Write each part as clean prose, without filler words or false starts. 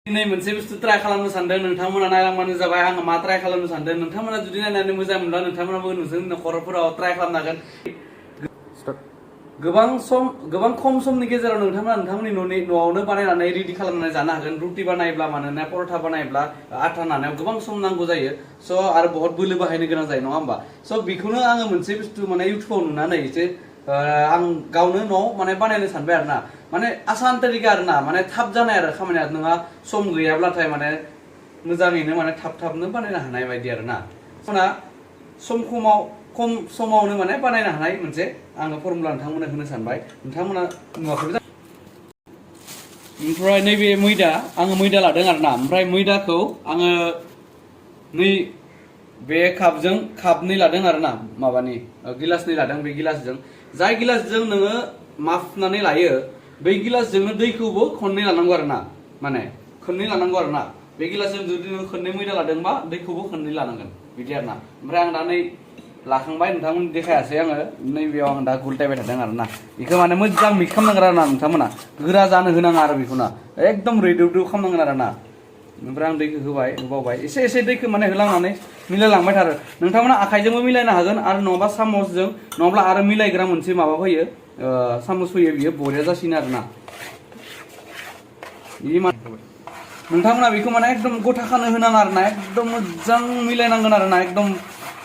Ini moनसे बुस्थु try खालामनो सानदों नोंथांमोना नायलांबानो जाबाय आं मा ट्राइ खालामनो सानदों नोंथांमोना जुदि नायनानै मोजां मोनब्ला नोंथांमोनाबो नोंसोरनि नखरफोराव ट्राइ खालामनो हागोन गोबां खम समनि गेजेराव नोंथांमोना नोंथांमोननि न'आवनो बानायनानै रेडि खालामनानै जानो हागोन रुटि बानायब्ला मानोना परथा बानायब्ला आटा नानायाव गोबां सम नांगौ जायो स' आरो बहुत बोलो बाहायनो गोनां जायो नङा होमबा स' बेखौनो आङो मोनसे बुस्थु माने इउटुबाव नुनानै जे आं गावनो न'आव माने बानायनो सानबाय आरोना माने आसान तरिका आरोना माने थाब जानाय आरो खामानिया नोंहा सम गैयाब्लाथाय माने मोजाङैनो माने थाबनो बानायनो हानाय बायदि आरोना खम समावनो माने बानायनो हानाय मोनसे आङो फर्मुला नोंथांमोननो होनो सानबाय नोंथांमोना नुवाखैबा ओमफ्राय नैबे मैदा आङो मैदा लादों आरोना ओमफ्राय मैदाखौ आङो नै बे कापनै लादों आरोना माबानि गिलासनै लादों बे गिलासजों जाय गिलासजों नोङो माफनानै लायो बै गिलासजोंनो दैखौबो खननै लानांगौ आरोना माने खननै लानांगौ आरोना बे गिलासजों जुदि नों खननै मैदा लादोंबा दैखौबो खननै लानांगोन बिदि आरोना ओमफ्राय आं दा नै लाखांबाय नोंथांमोन देखायासै आङो नैबेयाव आं दा गुलटायबाय थादों आरोना बेखौ माने मोजां मिक्स खालामनांगोन आरोना नोंथांमोना गोरा जानो होनाङा आरो बेखौना एकदम रैदुब खालामनांगोन आरोना ओमफ्राय आं दैखौ होबावबाय एसे दैखौ माने होलांनानै मिलायलांबाय थारो नोंथांमोना आखाइजोंबो मिलायनो हागोन आरो नङाबा सामसजों नङाब्ला आरो मिलायग्रा मोनसे माबा फैयो सामस फैयो बियो बरिया जासिनो आरोना नोंथांमोना बेखौ माने एकदम गथा खानो होनाङा आरोना एकदम मोजां मिलायनांगोन आरोना एकदम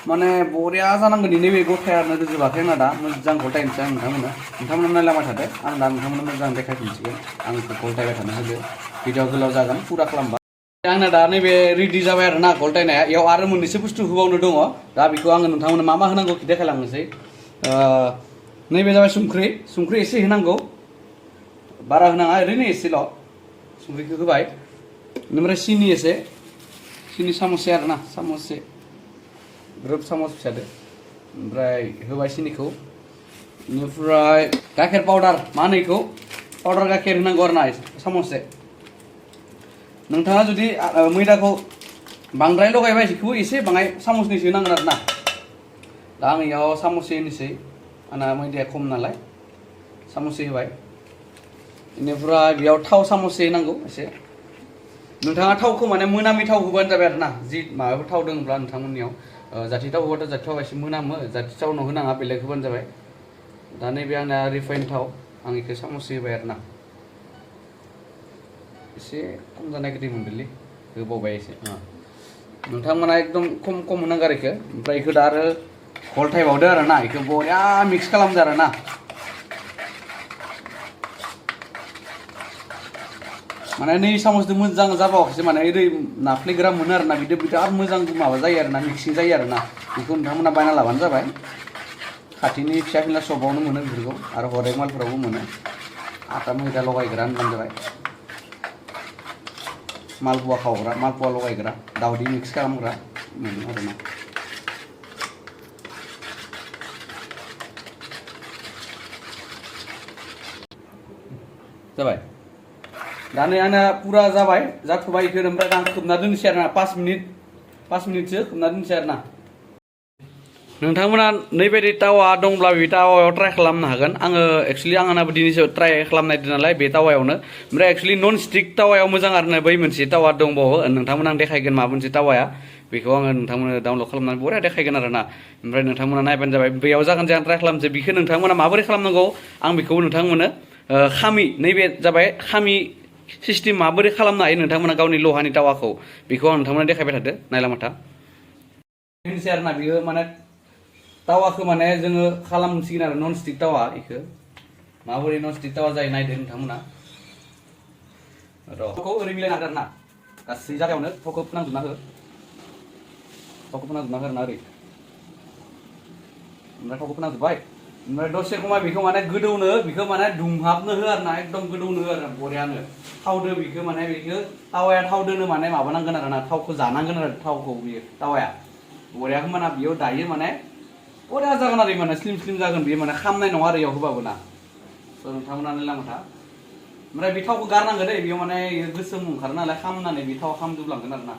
माने बरिया जानांगोन नैबे गथायानो रोजोबाखै आंना दा मोजां गलटायनोसै आं नोंथांमोना नायलांबाय थादो आं दा नोंथांमोना मोजां देखायफिनसिगोन आं गलटायबाय थानो होदो भिडिअ गोलाव जागोन फुरा खालामबा आंना दा नैबे रेडि जाबाय आरोना गलटायनाया इयाव आरो मोननैसो बुस्थु होबावनो दङ दा बेखौ आङो नोंथांमोना मा होनांगौ देखायलांनोसै नैबे जाबाय संख्रि एसे होनांगौ बारा होनाङा ओरैनो एसेल' संख्रिखौ होबाय ओमफ्राय सिनि सामससे आरोना सामससे ग्रोब सामस फिसादो ओमफ्राय होबाय सिनिखौ बेनिफ्राय गाइखेर पाउडार मा होनो बेखौ पाउडार गाइखेर होनांगौ आरोना सामससे नोंथाङा जुदि मैदाखौ बांद्राय लगायबा एसेखौबो एसे बाङाय सामसनैसो होनांगोन आरोना दा आं इयाव सामससे होनोसै आंना मैदाया खम नालाय सामससे होबाय बेनिफ्राय बेयाव थाव सामससे होनांगौ एसे नोंथाङा थावखौ माने मोनामि थाव होबानो जाबाय आरोना जि माबाफोर थाव दङब्ला नोंथांमोननियाव जाथि थाव होबाथ' जाथि थावा एसे मोनामो जाथि थावनाव होनाङा बेलेग होबानो जाबाय दा नैबे आंना रिफाइन थाव आं बेखौ सामससे होबाय आरोना एसे खम जानाय गोदै मोनदोंलै होबावबाय एसे नोंथांमोना एकदम खम होनांगौ आरो बेखौ ओमफ्राय बेखौ दा आरो गलटायबावदो आरोना बेखौ बरिया मिक्स खालामदो आरोना माने नै सामसजों मोजां जाबावाखैसो माने ओरै नाफ्लेग्रा मोनो आरोना बिदि बिराद मोजां माबा जायो आरोना मिक्सिं जायो आरोना बेखौ नोंथांमोना बायना लाबानो जाबाय खाथिनि फिसा फिला सपआवनो मोनो बेफोरखौ आरो हरेक मालफोरावबो मोनो आटा मैदा लगायग्रा होनबानो जाबाय मालपुवा खावग्रा मालपुवा लगायग्रा दावदै मिक्स खालामग्रा मोनो आरोना जाबाय दा नै आंना पुरा जाबाय जाथ'बाय बेखौ ओमफ्राय आं खोबना दोनसै आरोना 5 मिनिटसो खोबना दोनसै आरोना नोंथांमोना नैबायदि टावा दंब्ला बे टावायाव ट्राइ खालामनो हागोन आङो एक्सुवेलि आंनाबो दिनैसो ट्राइ खालामनायदों नालाय बे टावायावनो ओमफ्राय एक्सुवेलि नन स्टिक टावायाव मोजां आरोना बै मोनसे टावा दंबावो नोंथांमोना आं देखायगोन मा मोनसे टावाया बेखौ आङो नोंथांमोननो डाउनलड खालामनानै बरिया देखायगोन आरोना ओमफ्राय नोंथांमोना नायबानो जाबाय बेयाव जागोन जे आं ट्राइ खालामसै बेखौ नोंथांमोना माबोरै खालामनांगौ आं बेखौ नोंथांमोननो नैबे जाबाय खामि सिस्टेम माबोरै खालामनो हायो नोंथांमोना गावनि लहानि टावाखौ बेखौ आं नोंथांमोना देखायबाय थादो नायलामाथा होनसै आरोना बेयो माने टावाखौ माने जोङो खालामसिगोन आरो नन स्टिक टावा बेखौ माबोरै नन स्टिक टावा जायो नायदो नोंथांमोना र'खौ ओरै मिलायना हादों आरोना गासै जायगायावनो थावखौ फोनांजोबना हो आरोना ओरै ओमफ्राय थावखौ फोनांजोब्बाय ओमफ्राय दसे खमाय बेखौ माने गोदौनो बेखौ माने दुंहाबनो हो आरोना एकदम गोदौनो हो आरो बरियानो थावदो बेखौ माने बेखौ टावाया थावदोनो माने माबानांगोन आरोना थावखौ जानांगोन आरो थावखौ बियो टावाया बरियाखौ माने बेयाव दायो माने बरिया जागोन आरो माने स्लिम जागोन बेयो माने खामनाय नङा आरो बेयाव होबाबो ना नोंथांमोना नायलांबाथा ओमफ्राय बे थावखौ गारनांगोन दै बेयाव माने गोसोम ओंखारो नालाय खामनानै बे थावा खामजोबलांगोन आरोना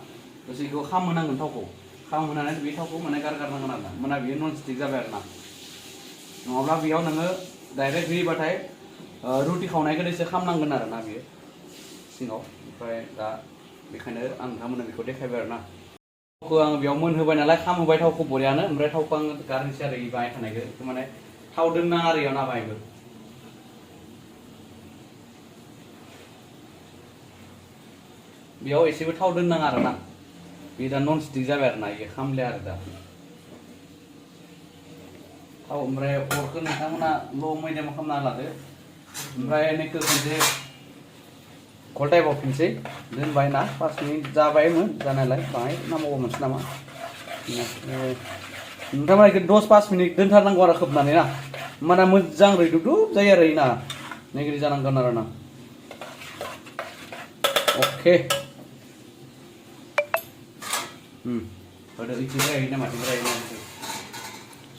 दसे बेखौ खामहोनांगोन थावखौ खामहोनानै बे थावखौ माने गारगारनांगोन आरोना होमबाना बेयो नन स्टिक जाबाय आरोना नङाब्ला बेयाव नोङो डाइरेक्ट होयोबाथाय रुटि खावनायखौ एसे खामनांगोन आरोना बेयो सिङाव ओमफ्राय दा बेखायनो आं नोंथांमोननो बेखौ देखायबाय आरो ना थावखौ आं बेयाव मोनहोबाय नालाय खामहोबाय थावखौ बरियानो ओमफ्राय थावखौ आं गारनोसै आरो इ बाहाय थानायखौ माने थाव दोननाङा आरो इयाव ना बाहायबो बेयाव एसेबो थाव दोननाङा आरो ना बे दा नन स्टिक जाबाय आरो ना इयो खामले आरो दा थाव ओमफ्राय अरखौ नोंथांमोना ल' मिडियाम खालामना लादो ओमफ्राय नैखौ खनसे गलटायबावफिनसै दोनबाय ना 5 मिनिट जाबायमोन जानायालाय बाहाय नांबावगौ मोनसे नामा नोंथांमोना इखौ 10-5 मिनिट दोनथारनांगौ आरो खोबनानै ना होमबाना मोजां रैदुबदुब जायो आरो इना नैगिरि जानांगोन आरो ना अके होदो इथिंजाय ना माथिंजाय ना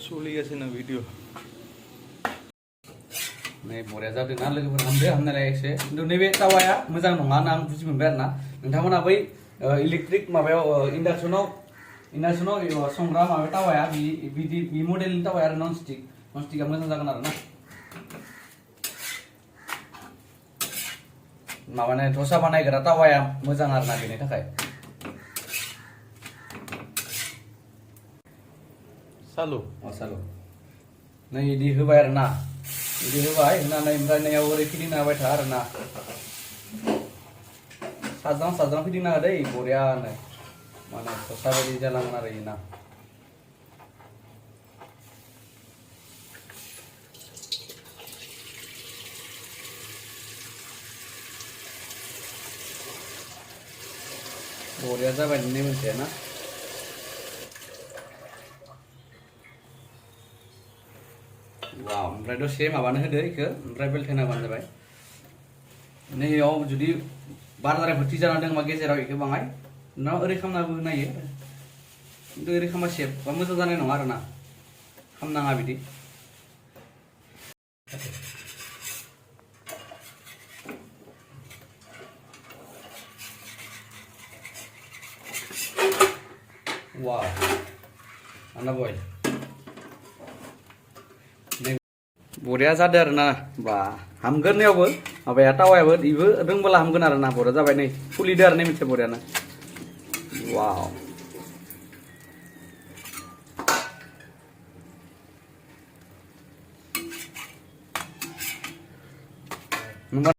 सोलिगासिनो भिडिअ नै बरिया जादों ना लोगोफोर हामदो हामनायालाय एसे खिन्थु नैबे तावाया मोजां नङा होनना आं बुजि मोनबाय आरो ना नोंथांमोना बै इलेक्ट्रिक माबायाव इन्डाक्सनाव संग्रा माबा तावाया बिदि बि मडेलनि तावाया आरो नन स्टिकआ मोजां जागोन आरो ना माबाने धसा बानायग्रा तावाया मोजां आरो ना बेनि थाखाय सालु सालु नै इदि होबाय आरो ना इदि होबाय होनानै ओमफ्राय नैयाव ओरै फिदिंना होबाय था आरो ना साज्रां फिदिंना हो दै बरियानो माने धसा बायदि जालांगोन आरो इना बरिया जाबाय नोंनि मोनसेया ना वाव ओमफ्राय दसे माबानो होदो इखो ओमफ्राय बेलथायना होबानो जाबाय नैयाव जुदि बाराद्राय भर्ति जाना दंबा गेजेराव इखो बाङाय उनाव ओरै खालामनाबो होनो हायो खिन्थु ओरै खालामबा सेपआ मोजां जानाय नङा आरो ना खालामनाङा बिदि वाव आना बय बरिया जादों आरो ना बा हामगोन नैयावबो माबाया तावायाबो इबो रोंबोला हामगोन आरो ना बरिया जाबाय नै खुलिदो आरो नै मोनसे बरियानो वाव